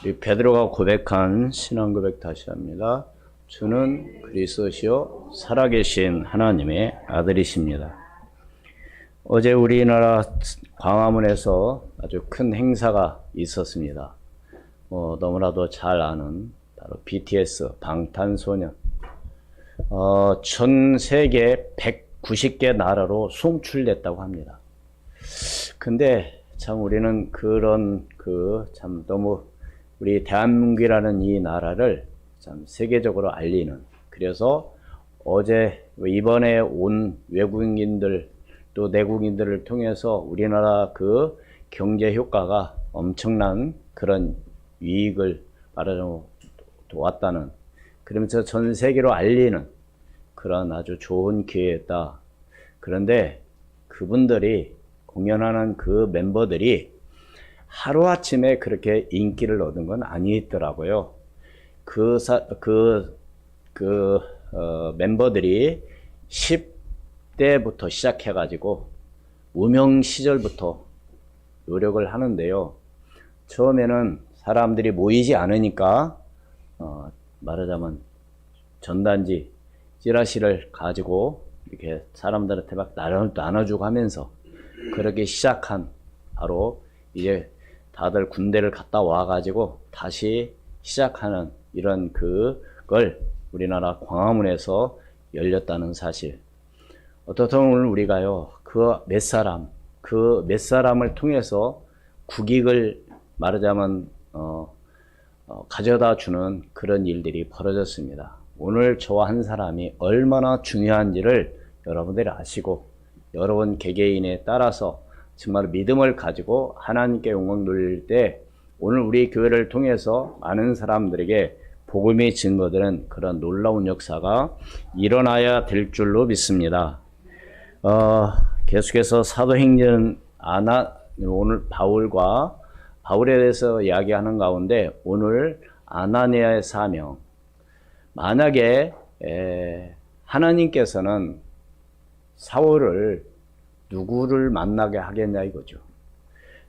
이 베드로가 고백한 신앙 고백 다시 합니다. 주는 그리스도시요 살아계신 하나님의 아들이십니다. 어제 우리나라 광화문에서 아주 큰 행사가 있었습니다. 너무나도 잘 아는 바로 BTS 방탄소년. 전 세계 190개 나라로 송출됐다고 합니다. 근데 참 우리는 그런 참 너무 우리 대한민국이라는 이 나라를 참 세계적으로 알리는, 그래서 어제 이번에 온 외국인들 또 내국인들을 통해서 우리나라 그 경제 효과가 엄청난 그런 이익을 말하자면 왔다는, 그러면서 전 세계로 알리는 그런 아주 좋은 기회였다. 그런데 그분들이 공연하는 그 멤버들이 하루아침에 그렇게 인기를 얻은 건 아니더라고요. 멤버들이 10대부터 시작해가지고 무명 시절부터 노력을 하는데요. 처음에는 사람들이 모이지 않으니까 말하자면 전단지, 찌라시를 가지고 이렇게 사람들한테 막 나눠주고 하면서 그렇게 시작한, 바로 이제 다들 군대를 갔다 와가지고 다시 시작하는 이런 그걸 우리나라 광화문에서 열렸다는 사실. 어떻든 오늘 우리가요, 그 몇 사람을 통해서 국익을 말하자면 가져다 주는 그런 일들이 벌어졌습니다. 오늘 저와 한 사람이 얼마나 중요한지를 여러분들이 아시고, 여러분 개개인에 따라서 정말 믿음을 가지고 하나님께 영광 돌릴 때 오늘 우리 교회를 통해서 많은 사람들에게 복음이 증거되는 그런 놀라운 역사가 일어나야 될 줄로 믿습니다. 계속해서 사도행전 오늘 바울에 대해서 이야기하는 가운데 오늘 아나니아의 사명. 만약에 하나님께서는 사울을 누구를 만나게 하겠냐 이거죠.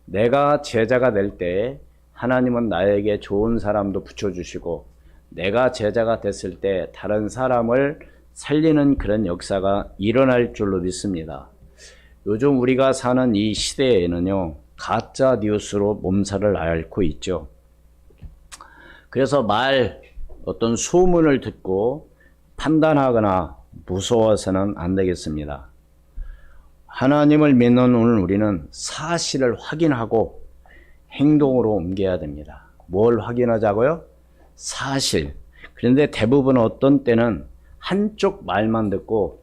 내가 제자가 될 때 하나님은 나에게 좋은 사람도 붙여주시고, 내가 제자가 됐을 때 다른 사람을 살리는 그런 역사가 일어날 줄로 믿습니다. 요즘 우리가 사는 이 시대에는요, 가짜 뉴스로 몸살을 앓고 있죠. 그래서 어떤 소문을 듣고 판단하거나 무서워서는 안 되겠습니다. 하나님을 믿는 오늘 우리는 사실을 확인하고 행동으로 옮겨야 됩니다. 뭘 확인하자고요? 사실. 그런데 대부분 어떤 때는 한쪽 말만 듣고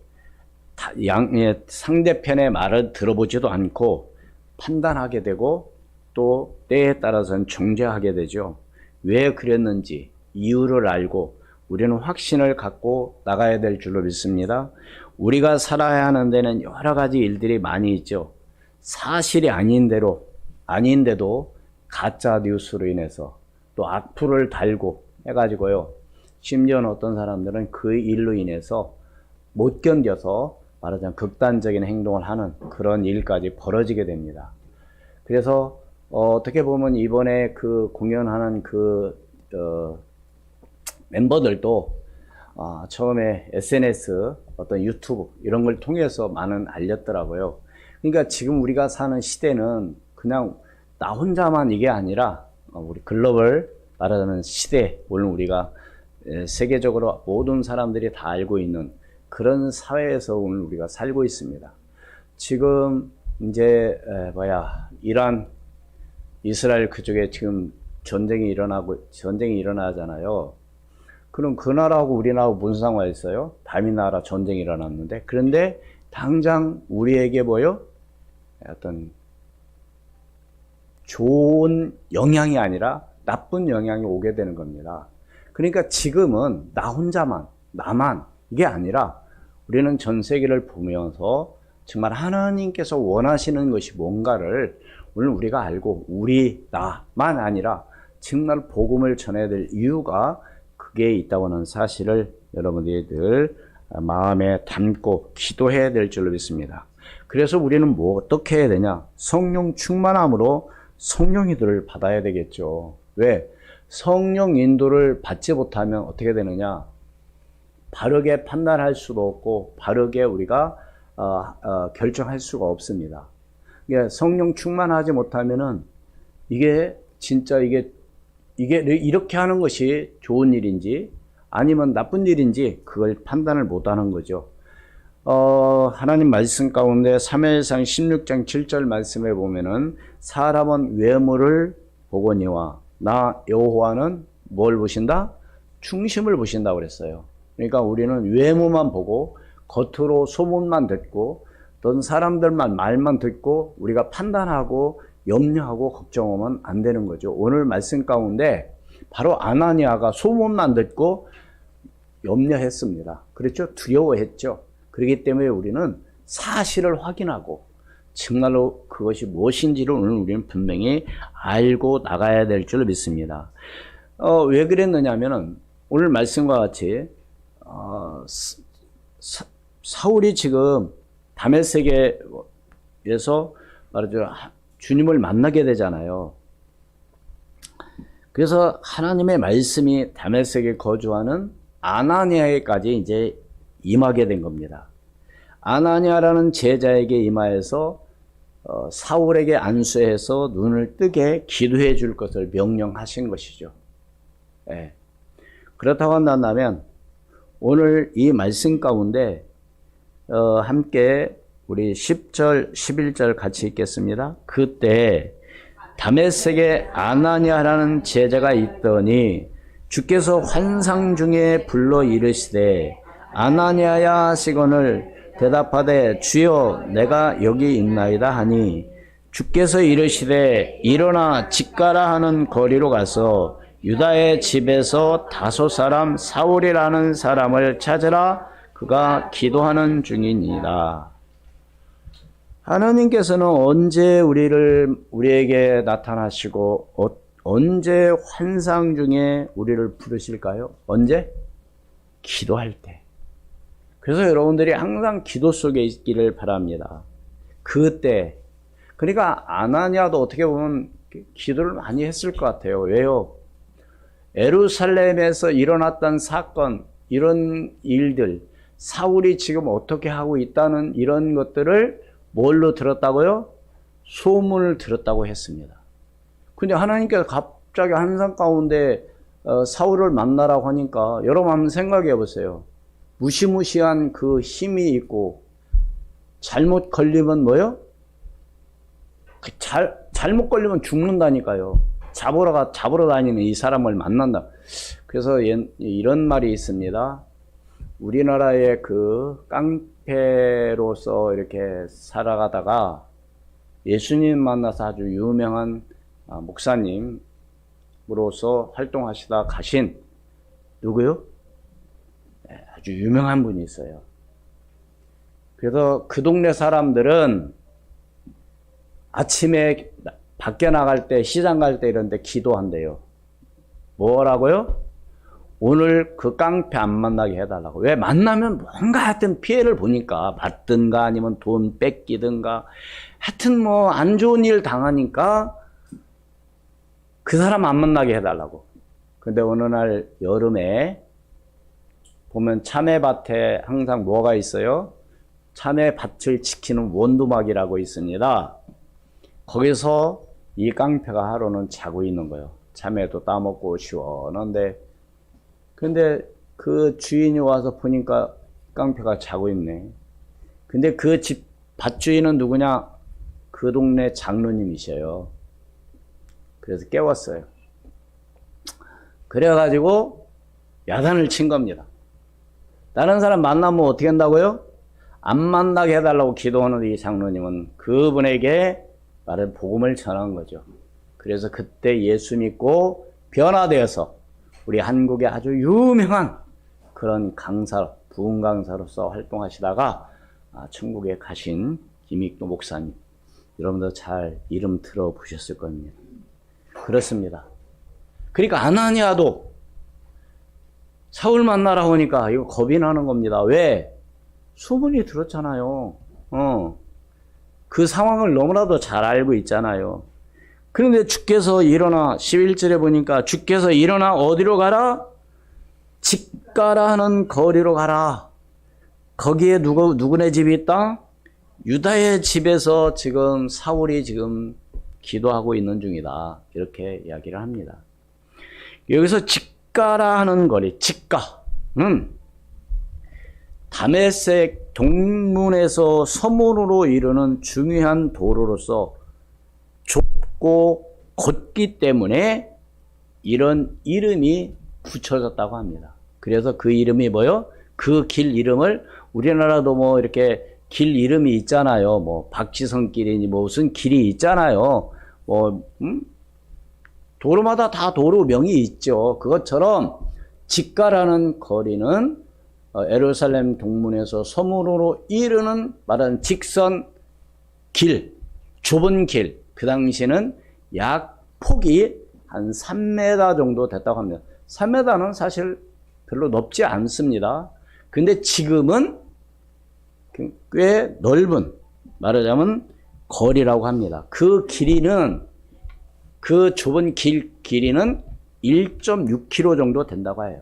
상대편의 말을 들어보지도 않고 판단하게 되고, 또 때에 따라서는 정죄하게 되죠. 왜 그랬는지 이유를 알고 우리는 확신을 갖고 나가야 될 줄로 믿습니다. 우리가 살아야 하는 데는 여러 가지 일들이 많이 있죠. 사실이 아닌데도 가짜 뉴스로 인해서 또 악플을 달고 해가지고요. 심지어는 어떤 사람들은 그 일로 인해서 못 견뎌서 말하자면 극단적인 행동을 하는 그런 일까지 벌어지게 됩니다. 그래서 어떻게 보면 이번에 그 공연하는 멤버들도 처음에 SNS, 어떤 유튜브 이런 걸 통해서 많은 알렸더라고요. 그러니까 지금 우리가 사는 시대는 그냥 나 혼자만 이게 아니라 우리 글로벌 말하자면 시대, 오늘 우리가 세계적으로 모든 사람들이 다 알고 있는 그런 사회에서 오늘 우리가 살고 있습니다. 지금 이제 이란, 이스라엘 그쪽에 지금 전쟁이 일어나잖아요. 그럼 그 나라하고 우리나라하고 무슨 상관이 있어요? 다른 나라 전쟁이 일어났는데, 그런데 당장 우리에게 어떤 좋은 영향이 아니라 나쁜 영향이 오게 되는 겁니다. 그러니까 지금은 나 혼자만, 나만 이게 아니라 우리는 전 세계를 보면서 정말 하나님께서 원하시는 것이 뭔가를 오늘 우리가 알고, 나만 아니라 정말 복음을 전해야 될 이유가 그게 있다고 하는 사실을 여러분들이 늘 마음에 담고 기도해야 될 줄로 믿습니다. 그래서 우리는 어떻게 해야 되냐? 성령 충만함으로 성령이들을 받아야 되겠죠. 왜? 성령 인도를 받지 못하면 어떻게 되느냐? 바르게 판단할 수도 없고 바르게 우리가 결정할 수가 없습니다. 그러니까 성령 충만하지 못하면은 이게 진짜 이게 이렇게 하는 것이 좋은 일인지 아니면 나쁜 일인지 그걸 판단을 못하는 거죠. 하나님 말씀 가운데 사무엘상 16장 7절 말씀에 보면은 사람은 외모를 보거니와 나 여호와는 뭘 보신다? 중심을 보신다고 그랬어요. 그러니까 우리는 외모만 보고 겉으로 소문만 듣고 어떤 사람들만 말만 듣고 우리가 판단하고 염려하고 걱정하면 안 되는 거죠. 오늘 말씀 가운데 바로 아나니아가 소문만 듣고 염려했습니다. 그렇죠? 두려워했죠. 그렇기 때문에 우리는 사실을 확인하고 정말로 그것이 무엇인지를 오늘 우리는 분명히 알고 나가야 될 줄 믿습니다. 왜 그랬느냐면은 오늘 말씀과 같이 사울이 지금 다메섹에서 말하죠 주님을 만나게 되잖아요. 그래서 하나님의 말씀이 다메섹에 거주하는 아나니아에까지 이제 임하게 된 겁니다. 아나니아라는 제자에게 임하여서 사울에게 안수해서 눈을 뜨게 기도해 줄 것을 명령하신 것이죠. 예. 그렇다고 한다면 오늘 이 말씀 가운데 함께 우리 10절, 11절 같이 읽겠습니다. 그때 다메섹에 아나니아라는 제자가 있더니 주께서 환상 중에 불러 이르시되 아나니아야 하시거늘 대답하되 주여 내가 여기 있나이다 하니 주께서 이르시되 일어나 집가라 하는 거리로 가서 유다의 집에서 다소 사람 사울이라는 사람을 찾으라 그가 기도하는 중이니라. 하나님께서는 언제 우리에게 나타나시고 언제 환상 중에 우리를 부르실까요? 언제? 기도할 때. 그래서 여러분들이 항상 기도 속에 있기를 바랍니다. 그때. 그러니까 아나니아도 어떻게 보면 기도를 많이 했을 것 같아요. 왜요? 예루살렘에서 일어났던 사건, 이런 일들, 사울이 지금 어떻게 하고 있다는 이런 것들을 뭘로 들었다고요? 소문을 들었다고 했습니다. 근데 하나님께서 갑자기 환상 가운데 사울을 만나라고 하니까 여러분 한번 생각해 보세요. 무시무시한 그 힘이 있고 잘못 걸리면 뭐요? 잘못 걸리면 죽는다니까요. 잡으러 다니는 이 사람을 만난다. 그래서 이런 말이 있습니다. 우리나라의 그 깡패로서 이렇게 살아가다가 예수님 만나서 아주 유명한 목사님으로서 활동하시다 가신 누구요? 아주 유명한 분이 있어요. 그래서 그 동네 사람들은 아침에 밖에 나갈 때, 시장 갈 때 이런 데 기도한대요. 뭐라고요? 오늘 그 깡패 안 만나게 해달라고. 왜? 만나면 뭔가 하여튼 피해를 보니까 맞든가 아니면 돈 뺏기든가 하여튼 뭐 안 좋은 일 당하니까 그 사람 안 만나게 해달라고. 근데 어느 날 여름에 보면 참외밭에 항상 뭐가 있어요? 참외밭을 지키는 원두막이라고 있습니다. 거기서 이 깡패가 하루는 자고 있는 거예요. 참외도 따먹고 시원한데 근데 그 주인이 와서 보니까 깡패가 자고 있네. 근데 그 집 밭주인은 누구냐? 그 동네 장로님이셔요. 그래서 깨웠어요. 그래가지고 야단을 친 겁니다. 다른 사람 만나면 어떻게 한다고요? 안 만나게 해달라고 기도하는 이 장로님은 그분에게 말은 복음을 전한 거죠. 그래서 그때 예수 믿고 변화되어서 우리 한국의 아주 유명한 그런 강사, 부흥 강사로서 활동하시다가 천국에 가신 김익도 목사님, 여러분도 잘 이름 들어보셨을 겁니다. 그렇습니다. 그러니까 아나니아도 사울 만나라 하니까 이거 겁이 나는 겁니다. 왜? 소문이 들었잖아요. 그 상황을 너무나도 잘 알고 있잖아요. 그런데 주께서 일어나 11절에 보니까 주께서 일어나 어디로 가라? 직가라 하는 거리로 가라. 거기에 누구네 집이 있다? 유다의 집에서 지금 사울이 지금 기도하고 있는 중이다. 이렇게 이야기를 합니다. 여기서 직가라 하는 거리, 직가는 다메섹 동문에서 서문으로 이르는 중요한 도로로서 좁고 걷기 때문에 이런 이름이 붙여졌다고 합니다. 그래서 그 이름이 뭐요? 그 길 이름을 우리나라도 뭐 이렇게 길 이름이 있잖아요. 뭐 박지성 길이니 뭐 무슨 길이 있잖아요. 뭐 도로마다 다 도로명이 있죠. 그것처럼 직가라는 거리는 예루살렘 동문에서 서문으로 이르는 말하는 직선 길, 좁은 길. 그 당시에는 약 폭이 한 3m 정도 됐다고 합니다. 3m는 사실 별로 넓지 않습니다. 근데 지금은 꽤 넓은, 말하자면 거리라고 합니다. 그 길이는, 그 좁은 길이는 1.6km 정도 된다고 해요.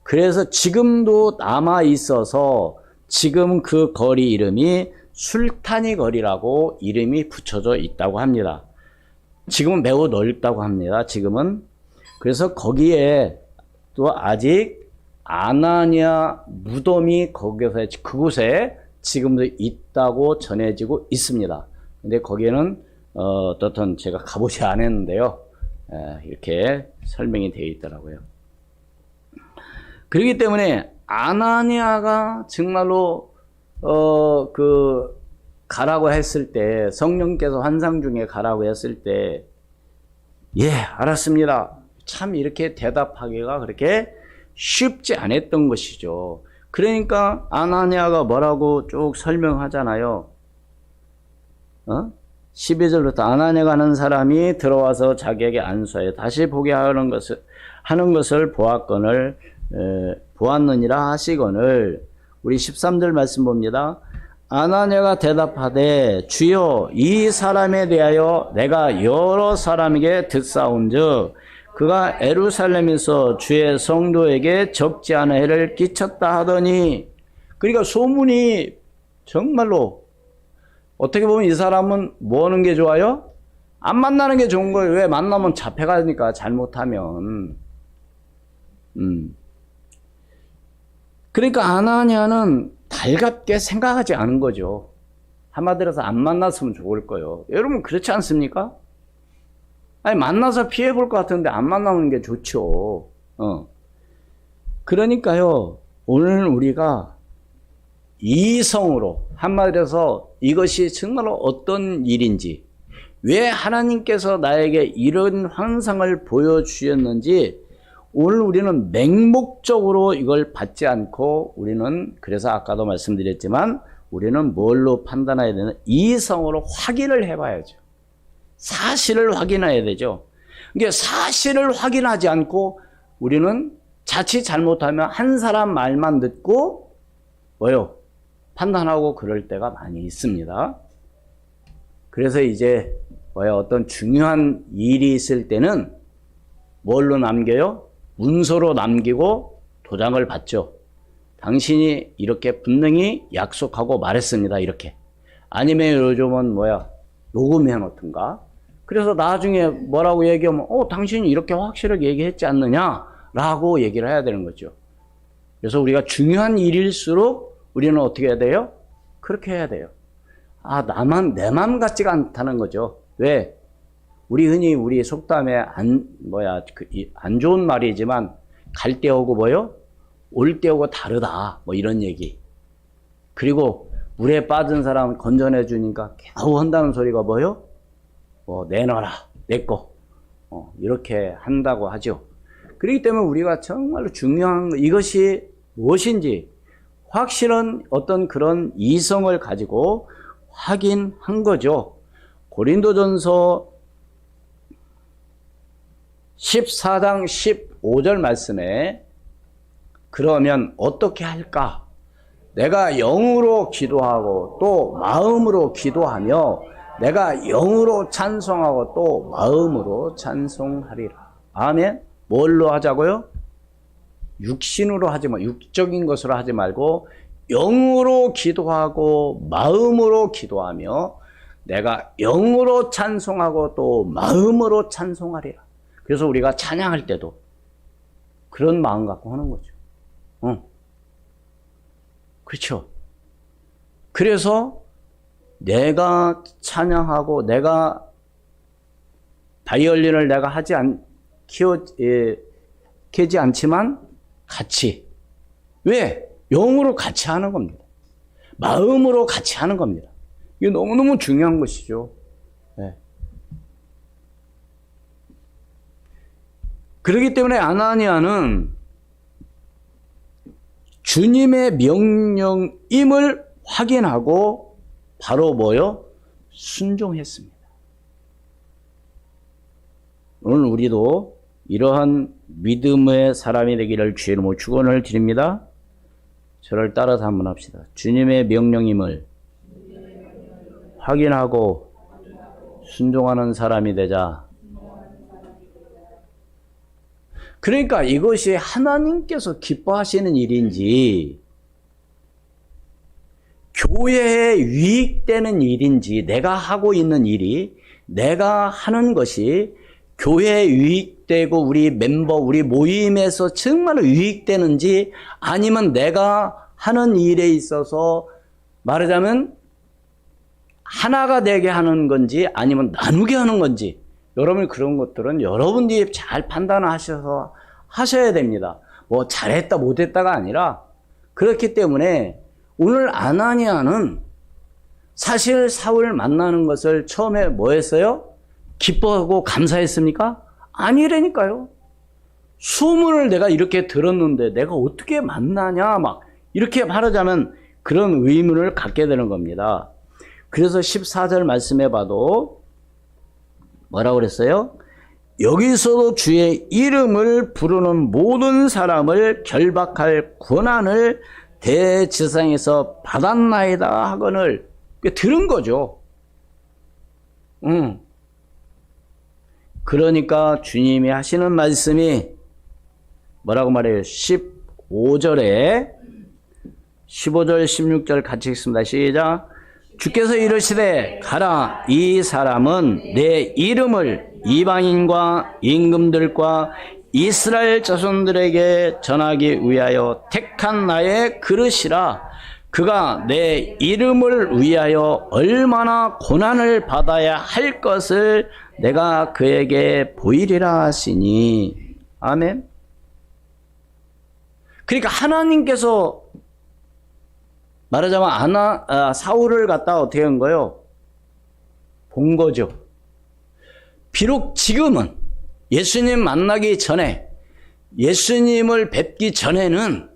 그래서 지금도 남아 있어서 지금 그 거리 이름이 술타니 거리라고 이름이 붙여져 있다고 합니다. 지금은 매우 넓다고 합니다. 지금은. 그래서 거기에 또 아직 아나니아 무덤이 거기서 그곳에 지금도 있다고 전해지고 있습니다. 근데 거기에는 어떻든 제가 가보지 않았는데요. 이렇게 설명이 되어 있더라고요. 그렇기 때문에 아나니아가 정말로 가라고 했을 때, 성령께서 환상 중에 가라고 했을 때, 예, 알았습니다. 참 이렇게 대답하기가 그렇게 쉽지 않았던 것이죠. 그러니까 아나니아가 뭐라고 쭉 설명하잖아요. 12절부터 아나니아가 하는 사람이 들어와서 자기에게 안수하여 다시 보게 하는 것을 보았느니라 하시거늘. 우리 13절 말씀 봅니다. 아나니아가 대답하되 주여 이 사람에 대하여 내가 여러 사람에게 듣사온즉 그가 예루살렘에서 주의 성도에게 적지 않은 해를 끼쳤다 하더니, 그러니까 소문이 정말로 어떻게 보면 이 사람은 뭐 하는 게 좋아요? 안 만나는 게 좋은 거예요. 왜? 만나면 잡혀가니까 잘못하면. 그러니까 아나니아는 달갑게 생각하지 않은 거죠. 한마디로 해서 안 만났으면 좋을 거예요. 여러분 그렇지 않습니까? 아니 만나서 피해볼 것 같은데 안 만나는 게 좋죠. 그러니까요, 오늘 우리가 이성으로, 한마디로 해서 이것이 정말로 어떤 일인지, 왜 하나님께서 나에게 이런 환상을 보여주셨는지 오늘 우리는 맹목적으로 이걸 받지 않고, 우리는 그래서 아까도 말씀드렸지만 우리는 뭘로 판단해야 되나? 이성으로 확인을 해봐야죠. 사실을 확인해야 되죠. 그러니까 사실을 확인하지 않고 우리는 자칫 잘못하면 한 사람 말만 듣고 뭐요? 판단하고 그럴 때가 많이 있습니다. 그래서 이제 어떤 중요한 일이 있을 때는 뭘로 남겨요? 문서로 남기고 도장을 받죠. 당신이 이렇게 분명히 약속하고 말했습니다. 이렇게. 아니면 요즘은 녹음해 놓든가. 그래서 나중에 뭐라고 얘기하면 당신이 이렇게 확실하게 얘기했지 않느냐 라고 얘기를 해야 되는 거죠. 그래서 우리가 중요한 일일수록 우리는 어떻게 해야 돼요? 그렇게 해야 돼요. 내 맘 같지가 않다는 거죠. 왜? 흔히 우리 속담에 안 좋은 말이지만 갈 때 오고 올 때 오고 다르다. 이런 얘기. 그리고 물에 빠진 사람 건져내 주니까 겨우 한다는 소리가 내놔라, 내 거. 이렇게 한다고 하죠. 그렇기 때문에 우리가 정말로 중요한 이것이 무엇인지 확실한 어떤 그런 이성을 가지고 확인한 거죠. 고린도전서 14장 15절 말씀에 그러면 어떻게 할까? 내가 영으로 기도하고 또 마음으로 기도하며 내가 영으로 찬송하고 또 마음으로 찬송하리라. 아멘. 뭘로 하자고요? 육신으로 하지 마. 육적인 것으로 하지 말고 영으로 기도하고 마음으로 기도하며 내가 영으로 찬송하고 또 마음으로 찬송하리라. 그래서 우리가 찬양할 때도 그런 마음 갖고 하는 거죠. 그렇죠. 그래서 내가 찬양하고 내가 바이올린을 내가 키우지 않지만 같이. 왜? 영으로 같이 하는 겁니다. 마음으로 같이 하는 겁니다. 이게 너무너무 중요한 것이죠. 네. 그렇기 때문에 아나니아는 주님의 명령임을 확인하고 바로 뭐요? 순종했습니다. 오늘 우리도 이러한 믿음의 사람이 되기를 주의 이름으로 축원을 드립니다. 저를 따라서 한번 합시다. 주님의 명령임을 확인하고 순종하는 사람이 되자. 그러니까 이것이 하나님께서 기뻐하시는 일인지 교회에 유익되는 일인지 내가 하고 있는 일이 내가 하는 것이 교회에 유익되고 우리 멤버 우리 모임에서 정말 유익되는지 아니면 내가 하는 일에 있어서 말하자면 하나가 되게 하는 건지 아니면 나누게 하는 건지 여러분 그런 것들은 여러분들이 잘 판단하셔서 하셔야 됩니다. 뭐 잘했다 못했다가 아니라 그렇기 때문에 오늘 아나니아는 사실 사울 만나는 것을 처음에 뭐 했어요? 기뻐하고 감사했습니까? 아니라니까요. 소문을 내가 이렇게 들었는데 내가 어떻게 만나냐 막 이렇게 말하자면 그런 의문을 갖게 되는 겁니다. 그래서 14절 말씀해 봐도 뭐라고 그랬어요? 여기서도 주의 이름을 부르는 모든 사람을 결박할 권한을 대지상에서 받았나이다 하거늘 들은 거죠. 그러니까 주님이 하시는 말씀이 뭐라고 말해요? 15절에 15절 16절 같이 읽습니다. 시작. 주께서 이르시되 가라 이 사람은 내 이름을 이방인과 임금들과 이스라엘 자손들에게 전하기 위하여 택한 나의 그릇이라. 그가 내 이름을 위하여 얼마나 고난을 받아야 할 것을 내가 그에게 보이리라 하시니. 아멘. 그러니까 하나님께서 말하자면 사울을 갖다 어떻게 한 거예요? 본 거죠. 비록 지금은 예수님 만나기 전에 예수님을 뵙기 전에는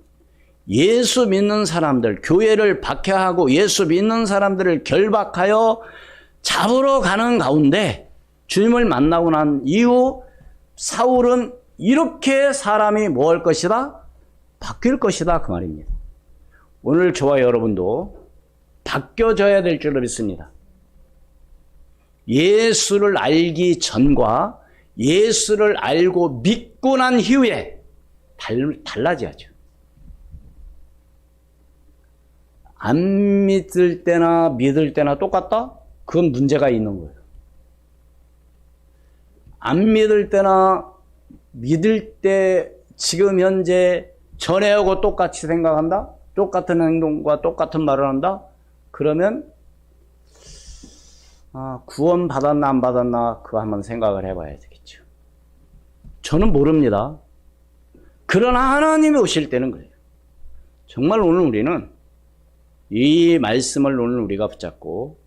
예수 믿는 사람들, 교회를 박해하고 예수 믿는 사람들을 결박하여 잡으러 가는 가운데 주님을 만나고 난 이후 사울은 이렇게 사람이 뭐 할 것이다? 바뀔 것이다 그 말입니다. 오늘 저와 여러분도 바뀌어져야 될 줄로 믿습니다. 예수를 알기 전과 예수를 알고 믿고 난 이후에 달라져야죠. 안 믿을 때나 믿을 때나 똑같다? 그건 문제가 있는 거예요. 안 믿을 때나 믿을 때 지금 현재 전에하고 똑같이 생각한다? 똑같은 행동과 똑같은 말을 한다? 그러면 구원 받았나 안 받았나 그거 한번 생각을 해봐야 되겠죠. 저는 모릅니다. 그러나 하나님이 오실 때는 그래요. 정말 오늘 우리는 이 말씀을 오늘 우리가 붙잡고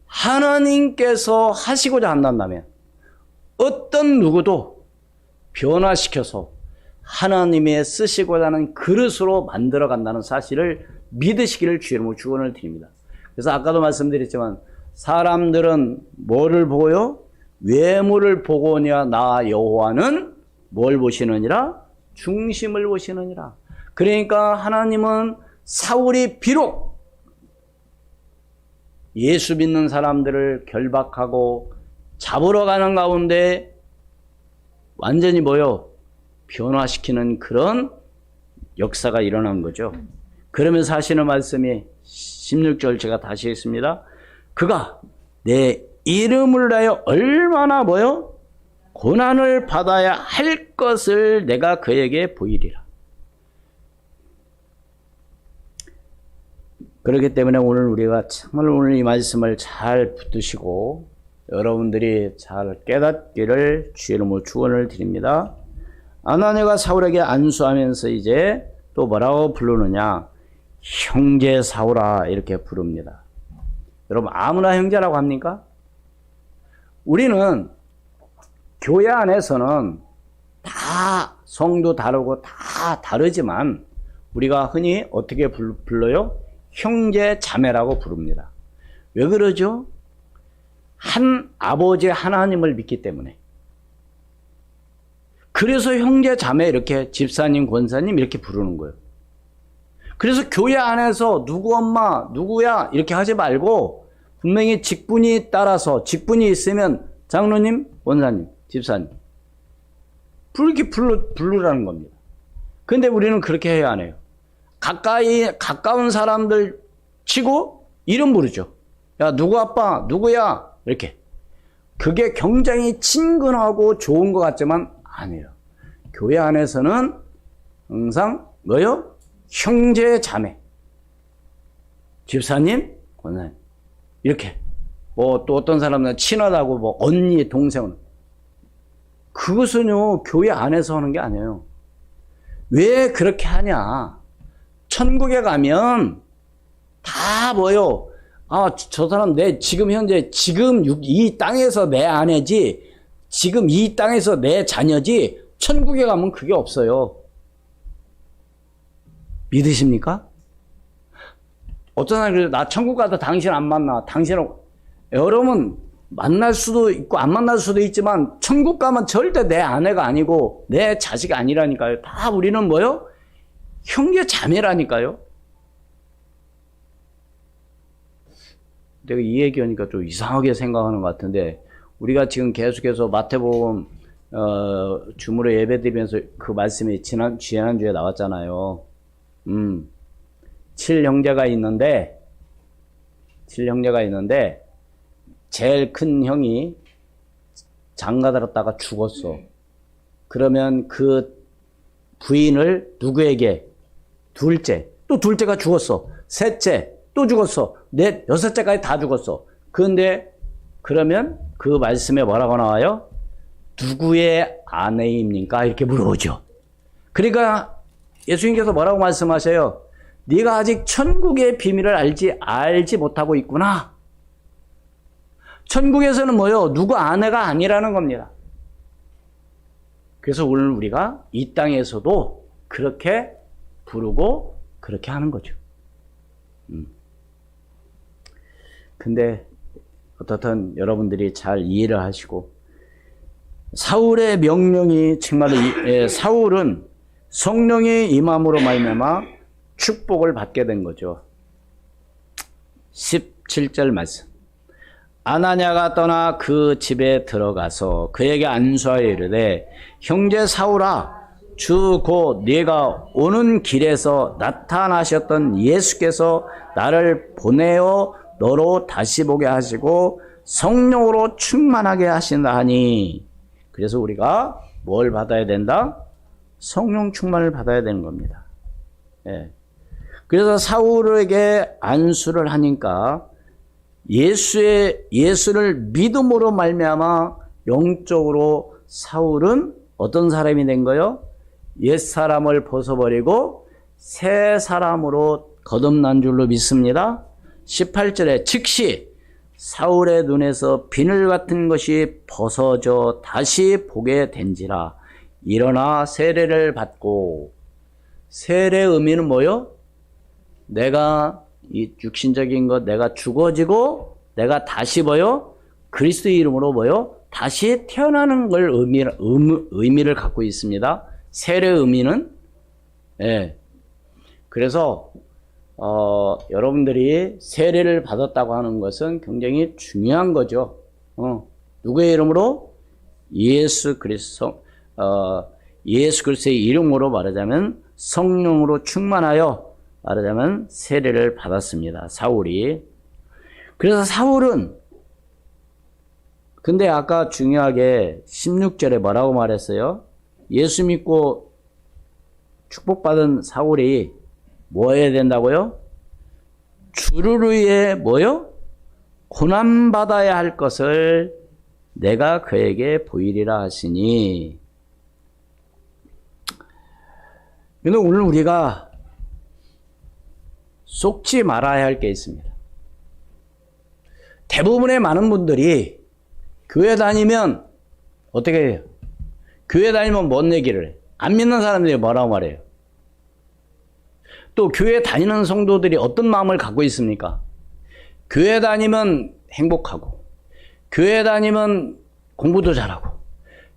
하나님께서 하시고자 한다면 어떤 누구도 변화시켜서 하나님의 쓰시고자 하는 그릇으로 만들어 간다는 사실을 믿으시기를 주의 이름으로 축원을 드립니다. 그래서 아까도 말씀드렸지만 사람들은 뭐를 보고요? 외모를 보고냐 나 여호와는 뭘 보시느니라? 중심을 보시느니라. 그러니까 하나님은 사울이 비록 예수 믿는 사람들을 결박하고 잡으러 가는 가운데 완전히 변화시키는 그런 역사가 일어난 거죠. 그러면서 하시는 말씀이 16절 제가 다시 했습니다. 그가 내 이름을 위하여 얼마나 고난을 받아야 할 것을 내가 그에게 보이리라. 그렇기 때문에 오늘 우리가 정말 오늘 이 말씀을 잘 붙드시고 여러분들이 잘 깨닫기를 주의 이름으로 축원을 드립니다. 아나니아가 사울에게 안수하면서 이제 또 뭐라고 부르느냐? 형제 사울아 이렇게 부릅니다. 여러분 아무나 형제라고 합니까? 우리는 교회 안에서는 다 성도 다르고 다 다르지만 우리가 흔히 어떻게 불러요? 형제 자매라고 부릅니다. 왜 그러죠? 한 아버지 하나님을 믿기 때문에. 그래서 형제 자매 이렇게 집사님 권사님 이렇게 부르는 거예요. 그래서 교회 안에서 누구 엄마 누구야 이렇게 하지 말고 분명히 직분이 따라서 직분이 있으면 장로님 권사님 집사님 이렇게 부르라는 겁니다. 근데 우리는 그렇게 해야 안 해요. 가까운 사람들 치고 이름 부르죠. 야 누구 아빠 누구야 이렇게. 그게 굉장히 친근하고 좋은 것 같지만 아니에요. 교회 안에서는 항상 형제 자매 집사님 권사님 이렇게 또 어떤 사람은 친하다고 언니 동생은 그것은요 교회 안에서 하는 게 아니에요. 왜 그렇게 하냐? 천국에 가면 다 저 사람 지금 현재 이 땅에서 내 아내지 지금 이 땅에서 내 자녀지 천국에 가면 그게 없어요. 믿으십니까? 어떤 사람이 나 천국 가도 당신 안 만나. 여러분 만날 수도 있고 안 만날 수도 있지만 천국 가면 절대 내 아내가 아니고 내 자식이 아니라니까요. 다 우리는 형제 자매라니까요. 내가 이 얘기하니까 좀 이상하게 생각하는 것 같은데 우리가 지금 계속해서 마태복음 주무로 예배드리면서 그 말씀이 지난주에 나왔잖아요. 7형제가 있는데 제일 큰 형이 장가 들었다가 죽었어. 그러면 그 부인을 누구에게? 둘째가 죽었어. 셋째 또 죽었어. 여섯째까지 다 죽었어. 그러면 그 말씀에 뭐라고 나와요? 누구의 아내입니까? 이렇게 물어보죠. 그러니까 예수님께서 뭐라고 말씀하셔요? 네가 아직 천국의 비밀을 알지 못하고 있구나. 천국에서는 누구 아내가 아니라는 겁니다. 그래서 오늘 우리가 이 땅에서도 그렇게 부르고 그렇게 하는 거죠. 근데 어떻든 여러분들이 잘 이해를 하시고 사울의 명령이 정말로 사울은 성령의 임함으로 말미암아 축복을 받게 된 거죠. 17절 말씀. 아나니아가 떠나 그 집에 들어가서 그에게 안수하여 이르되 형제 사울아 주 곧 네가 오는 길에서 나타나셨던 예수께서 나를 보내어 너로 다시 보게 하시고 성령으로 충만하게 하신다 하니. 그래서 우리가 뭘 받아야 된다? 성령 충만을 받아야 되는 겁니다. 예. 그래서 사울에게 안수를 하니까 예수를 믿음으로 말미암아 영적으로 사울은 어떤 사람이 된 거요? 옛사람을 벗어버리고 새 사람으로 거듭난 줄로 믿습니다. 18절에 즉시 사울의 눈에서 비늘 같은 것이 벗어져 다시 보게 된지라. 일어나 세례를 받고. 세례의 의미는 뭐요? 내가 이 육신적인 것 내가 죽어지고 내가 다시 그리스도 이름으로 다시 태어나는 걸 의미를 갖고 있습니다. 세례의 의미는. 예. 그래서 여러분들이 세례를 받았다고 하는 것은 굉장히 중요한 거죠. 누구의 이름으로? 예수 그리스도, 예수 그리스도의 이름으로 말하자면 성령으로 충만하여 말하자면 세례를 받았습니다. 사울이. 그래서 사울은 근데 아까 중요하게 16절에 뭐라고 말했어요? 예수 믿고 축복받은 사울이 뭐 해야 된다고요? 주를 위해 뭐요? 고난받아야 할 것을 내가 그에게 보이리라 하시니. 근데 오늘 우리가 속지 말아야 할 게 있습니다. 대부분의 많은 분들이 교회 다니면 어떻게 해요? 교회 다니면 뭔 얘기를 해? 안 믿는 사람들이 뭐라고 말해요? 또 교회 다니는 성도들이 어떤 마음을 갖고 있습니까? 교회 다니면 행복하고, 교회 다니면 공부도 잘하고,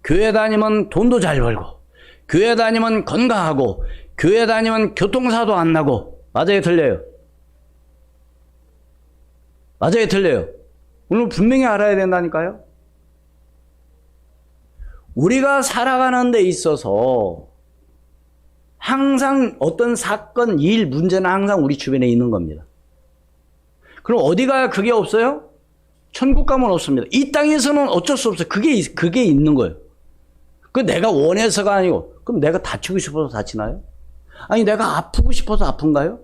교회 다니면 돈도 잘 벌고, 교회 다니면 건강하고, 교회 다니면 교통사도 안 나고. 맞아요, 틀려요? 맞아요, 틀려요? 오늘 분명히 알아야 된다니까요? 우리가 살아가는 데 있어서 항상 어떤 사건, 일, 문제는 항상 우리 주변에 있는 겁니다. 그럼 어디 가야 그게 없어요? 천국 가면 없습니다. 이 땅에서는 어쩔 수 없어요. 그게 있는 거예요. 그 내가 원해서가 아니고, 그럼 내가 다치고 싶어서 다치나요? 아니, 내가 아프고 싶어서 아픈가요?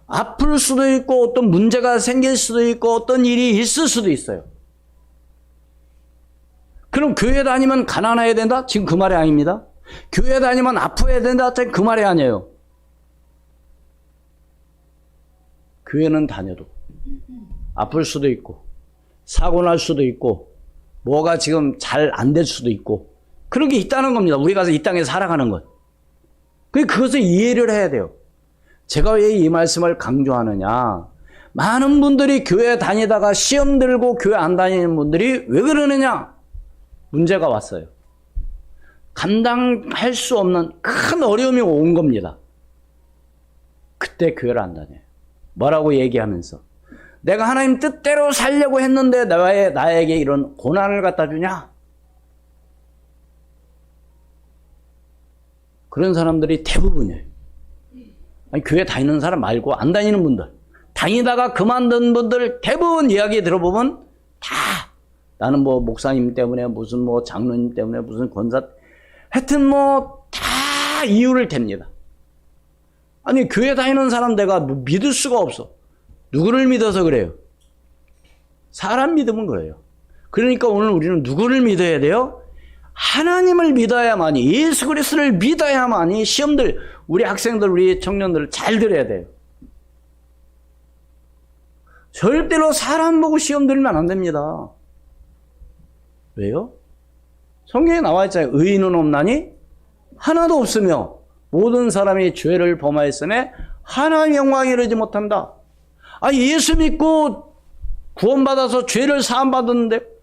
아플 수도 있고, 어떤 문제가 생길 수도 있고, 어떤 일이 있을 수도 있어요. 그럼 교회 다니면 가난해야 된다? 지금 그 말이 아닙니다. 교회 다니면 아파야 된다? 지금 그 말이 아니에요. 교회는 다녀도 아플 수도 있고, 사고 날 수도 있고, 뭐가 지금 잘 안 될 수도 있고, 그런 게 있다는 겁니다. 우리가 이 땅에 살아가는 것. 그것을 이해를 해야 돼요. 제가 왜 이 말씀을 강조하느냐. 많은 분들이 교회 다니다가 시험 들고 교회 안 다니는 분들이 왜 그러느냐. 문제가 왔어요. 감당할 수 없는 큰 어려움이 온 겁니다. 그때 교회를 안 다녀요. 뭐라고 얘기하면서 내가 하나님 뜻대로 살려고 했는데 나에게 이런 고난을 갖다 주냐? 그런 사람들이 대부분이에요. 아니, 교회 다니는 사람 말고 안 다니는 분들, 다니다가 그만둔 분들 대부분 이야기 들어보면 다 나는 뭐 목사님 때문에 무슨 뭐 장로님 때문에 무슨 권사, 하여튼 뭐 다 이유를 댑니다. 아니, 교회 다니는 사람 내가 믿을 수가 없어. 누구를 믿어서 그래요? 사람 믿으면 그래요. 그러니까 오늘 우리는 누구를 믿어야 돼요? 하나님을 믿어야만이, 예수 그리스도를 믿어야만이 시험들, 우리 학생들, 우리 청년들 잘 들어야 돼요. 절대로 사람 보고 시험 들면 안 됩니다. 왜요? 성경에 나와 있잖아요. 의인은 없나니? 하나도 없으며 모든 사람이 죄를 범하였으며 하나님의 영광에 이르지 못한다. 예수 믿고 구원받아서 죄를 사함받았는데,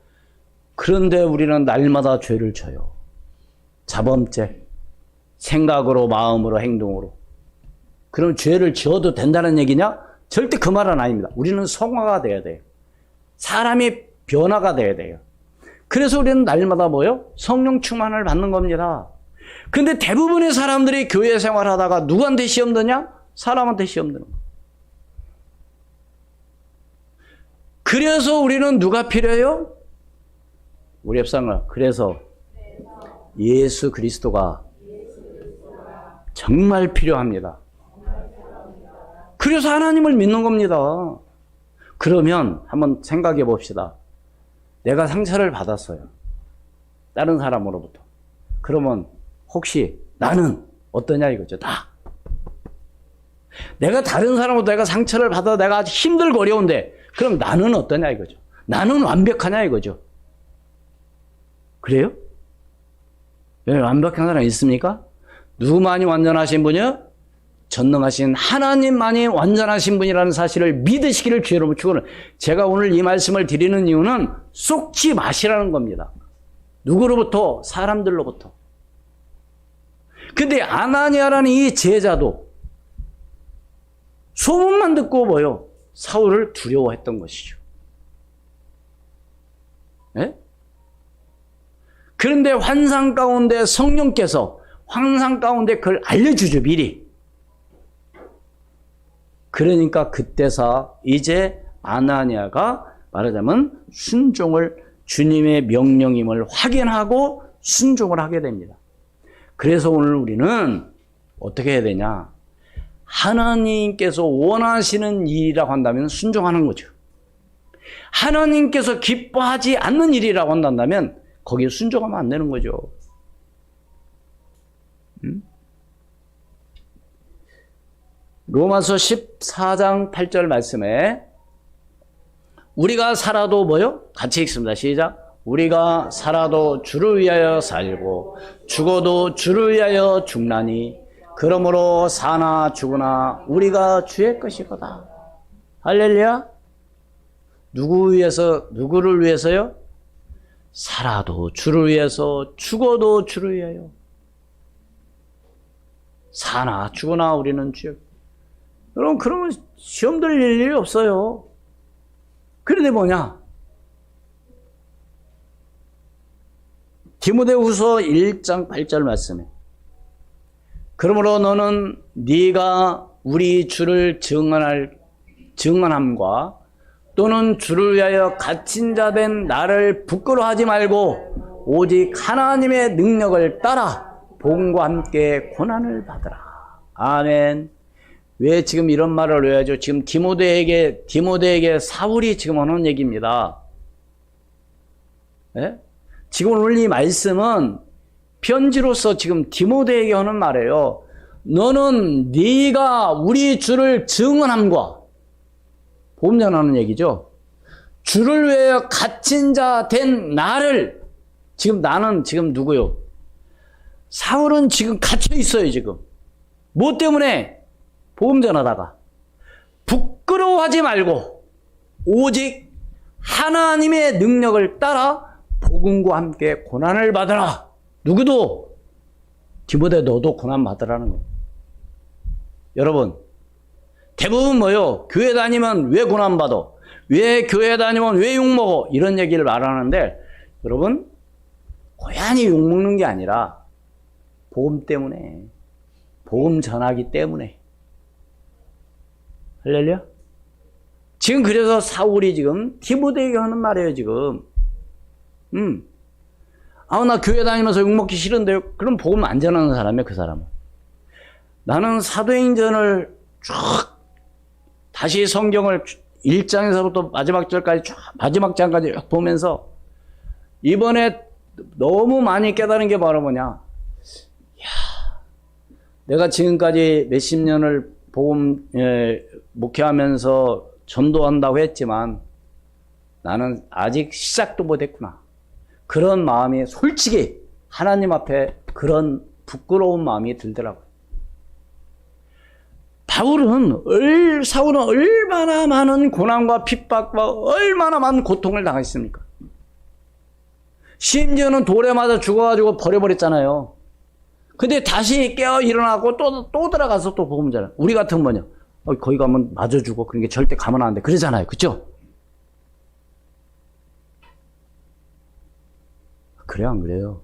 그런데 우리는 날마다 죄를 져요. 자범죄, 생각으로, 마음으로, 행동으로. 그럼 죄를 지어도 된다는 얘기냐? 절대 그 말은 아닙니다. 우리는 성화가 돼야 돼요. 사람이 변화가 돼야 돼요. 그래서 우리는 날마다 뭐요? 성령 충만을 받는 겁니다. 근데 대부분의 사람들이 교회 생활하다가 누구한테 시험 드냐? 사람한테 시험 드는 거예요. 그래서 우리는 누가 필요해요? 우리 협상을. 그래서 예수 그리스도가 정말 필요합니다. 그래서 하나님을 믿는 겁니다. 그러면 한번 생각해 봅시다. 내가 상처를 받았어요. 다른 사람으로부터. 그러면 혹시 나는 어떠냐 이거죠. 내가 다른 사람으로부터 내가 상처를 받아 내가 아주 힘들고 어려운데 그럼 나는 어떠냐 이거죠. 나는 완벽하냐 이거죠. 그래요? 왜 완벽한 사람 있습니까? 누구만이 완전하신 분이요? 전능하신 하나님만이 완전하신 분이라는 사실을 믿으시기를 주여로 축원을. 제가 오늘 이 말씀을 드리는 이유는 속지 마시라는 겁니다. 누구로부터? 사람들로부터. 근데 아나니아라는 이 제자도 소문만 듣고 뭐요? 사울을 두려워했던 것이죠. 예? 그런데 환상 가운데 성령께서 환상 가운데 그걸 알려주죠, 미리. 그러니까 그때서 이제 아나니아가 말하자면 순종을, 주님의 명령임을 확인하고 순종을 하게 됩니다. 그래서 오늘 우리는 어떻게 해야 되냐? 하나님께서 원하시는 일이라고 한다면 순종하는 거죠. 하나님께서 기뻐하지 않는 일이라고 한다면 거기에 순종하면 안 되는 거죠. 로마서 14장 8절 말씀에 우리가 살아도 뭐요? 같이 읽습니다. 시작. 우리가 살아도 주를 위하여 살고 죽어도 주를 위하여 죽나니 그러므로 사나 죽으나 우리가 주의 것이거다. 할렐루야. 누구를 위해서요? 살아도 주를 위해서, 죽어도 주를 위하여. 사나 죽으나 우리는 주의. 여러분, 그러면 시험 들릴 일이 없어요. 그런데 뭐냐? 디모데후서 1장 8절 말씀에 그러므로 너는 네가 우리 주를 증언함과 또는 주를 위하여 갇힌 자 된 나를 부끄러워하지 말고 오직 하나님의 능력을 따라 복음과 함께 고난을 받으라. 아멘. 왜 지금 이런 말을 왜 하죠? 지금 디모데에게 사울이 지금 하는 얘기입니다. 예? 지금 오늘 이 말씀은 편지로서 지금 디모데에게 하는 말이에요. 너는 네가 우리 주를 증언함과, 복음 전하는 얘기죠. 주를 위하여 갇힌 자 된 나를, 지금 나는 지금 누구요? 사울은 지금 갇혀 있어요, 지금. 뭐 때문에? 복음 전하다가. 부끄러워하지 말고 오직 하나님의 능력을 따라 복음과 함께 고난을 받으라. 누구도, 디모데 너도 고난 받으라는 거예요. 여러분, 대부분 뭐요? 교회 다니면 왜 고난 받아? 왜 교회 다니면 왜 욕먹어? 이런 얘기를 말하는데, 여러분, 고연히 욕먹는 게 아니라 복음 때문에, 복음 전하기 때문에. 할렐루야? 지금 그래서 사울이 지금 디모데에게 하는 말이에요, 지금. 나 교회 다니면서 욕먹기 싫은데요? 그럼 복음 안 전하는 사람이에요, 그 사람은. 나는 사도행전을 쭉 다시 성경을 1장에서부터 마지막 절까지 마지막 장까지 보면서 이번에 너무 많이 깨달은 게 바로 뭐냐? 내가 지금까지 몇십 년을 복음 목회하면서 전도한다고 했지만 나는 아직 시작도 못했구나. 그런 마음이 솔직히 하나님 앞에 그런 부끄러운 마음이 들더라고요. 사울은 얼마나 많은 고난과 핍박과 얼마나 많은 고통을 당했습니까? 심지어는 돌에 맞아 죽어가지고 버려버렸잖아요. 근데 다시 깨어 일어나고 또 들어가서 또 복음 전하잖아요. 우리 같은 뭐냐? 거기 가면 맞아 죽어. 그런 게 절대 가면 안 돼. 그러잖아요. 그죠? 그래요, 안 그래요?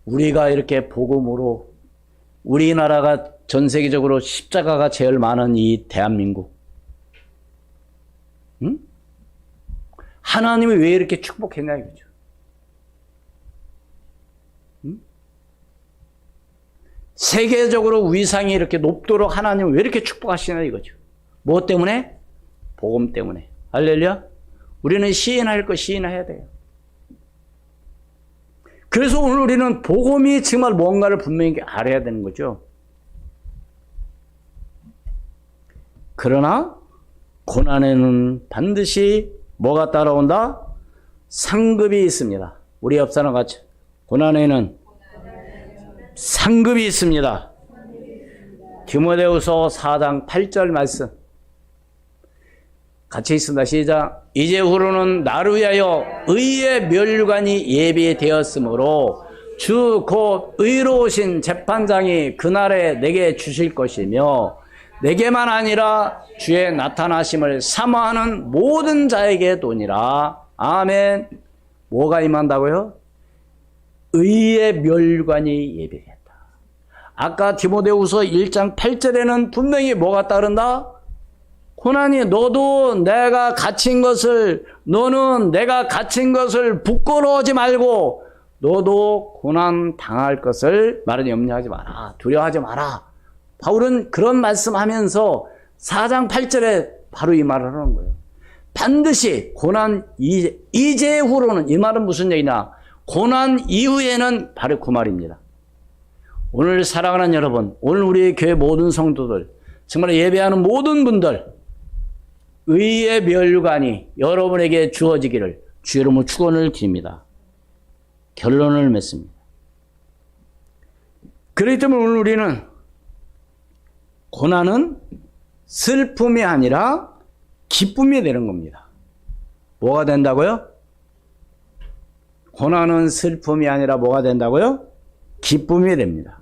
우리가 이렇게 복음으로 우리나라가 전 세계적으로 십자가가 제일 많은 이 대한민국. 응? 하나님이 왜 이렇게 축복했냐 이거죠. 응? 세계적으로 위상이 이렇게 높도록 하나님은 왜 이렇게 축복하시냐 이거죠. 뭐 때문에? 복음 때문에. 할렐루야? 우리는 시인할 거 시인해야 돼요. 그래서 오늘 우리는 복음이 정말 뭔가를 분명히 알아야 되는 거죠. 그러나 고난에는 반드시 뭐가 따라온다? 상급이 있습니다. 우리 옆 사람 같이 고난에는 상급이 있습니다. 디모데후서 4장 8절 말씀 같이 있습니다. 시작. 이제후로는 나를 위하여 의의 면류관이 예비되었으므로 주 곧 의로우신 재판장이 그날에 내게 주실 것이며 내게만 아니라 주의 나타나심을 사모하는 모든 자에게 도니라. 아멘. 뭐가 임한다고요? 의의 멸관이 예비했다. 아까 디모데후서 1장 8절에는 분명히 뭐가 따른다? 고난이 너는 내가 갇힌 것을 부끄러워하지 말고 너도 고난 당할 것을 말은 염려하지 마라. 두려워하지 마라. 바울은 그런 말씀하면서 4장 8절에 바로 이 말을 하는 거예요. 반드시 고난 이제 후로는, 이 말은 무슨 얘기냐? 고난 이후에는 바로 그 말입니다. 오늘 사랑하는 여러분, 오늘 우리 교회 모든 성도들, 정말 예배하는 모든 분들, 의의 멸관이 여러분에게 주어지기를 주 이름으로 축원을 드립니다. 결론을 맺습니다. 그렇기 때문에 오늘 우리는 고난은 슬픔이 아니라 기쁨이 되는 겁니다. 뭐가 된다고요? 고난은 슬픔이 아니라 뭐가 된다고요? 기쁨이 됩니다.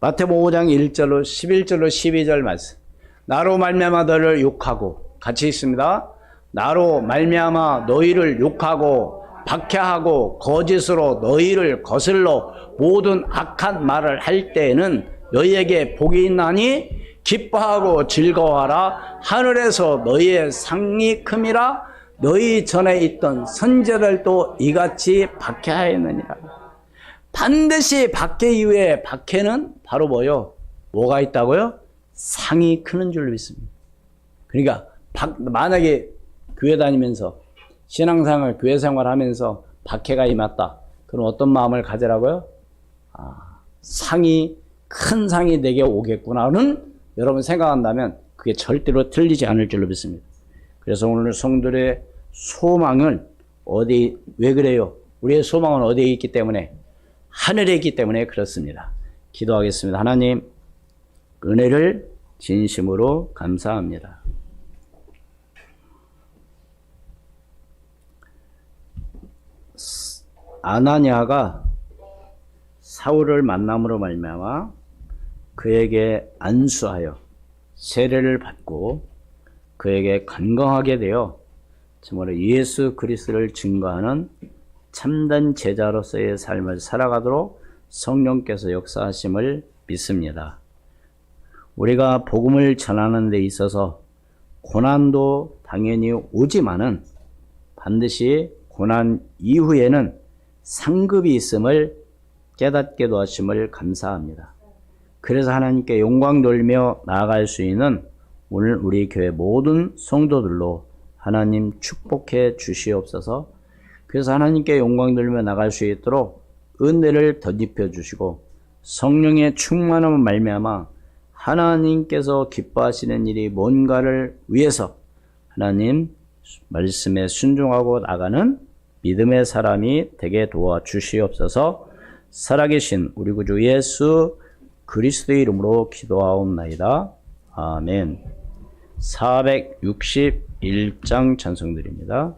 마태복음 5장 1절로 11절로 12절 말씀. 나로 말미암아 너를 욕하고, 같이 있습니다. 나로 말미암아 너희를 욕하고 박해하고 거짓으로 너희를 거슬러 모든 악한 말을 할 때에는 너희에게 복이 있나니 기뻐하고 즐거워하라. 하늘에서 너희의 상이 큼이라. 너희 전에 있던 선지자들도 이같이 박해하였느니라. 반드시 박해 이후에, 박해는 바로 뭐요? 뭐가 있다고요? 상이 크는 줄 믿습니다. 그러니까 만약에 교회 다니면서 신앙생활, 교회 생활하면서 박해가 임했다. 그럼 어떤 마음을 가지라고요? 상이, 큰 상이 내게 오겠구나는 여러분 생각한다면 그게 절대로 틀리지 않을 줄로 믿습니다. 그래서 오늘 성도들의 소망은 왜 그래요? 우리의 소망은 어디에 있기 때문에? 하늘에 있기 때문에 그렇습니다. 기도하겠습니다. 하나님, 은혜를 진심으로 감사합니다. 아나니아가 사울을 만남으로 말미암아 그에게 안수하여 세례를 받고 그에게 건강하게 되어 정말 예수 그리스도를 증거하는 참된 제자로서의 삶을 살아가도록 성령께서 역사하심을 믿습니다. 우리가 복음을 전하는 데 있어서 고난도 당연히 오지만은 반드시 고난 이후에는 상급이 있음을 깨닫게 도와주심을 감사합니다. 그래서 하나님께 영광 돌리며 나아갈 수 있는 오늘 우리 교회 모든 성도들로 하나님 축복해 주시옵소서. 그래서 하나님께 영광 돌리며 나갈 수 있도록 은혜를 덧입혀 주시고 성령의 충만함을 말미암아 하나님께서 기뻐하시는 일이 뭔가를 위해서 하나님 말씀에 순종하고 나가는 믿음의 사람이 되게 도와주시옵소서. 살아계신 우리 구주 예수 그리스도의 이름으로 기도하옵나이다. 아멘. 461장 찬송드립니다.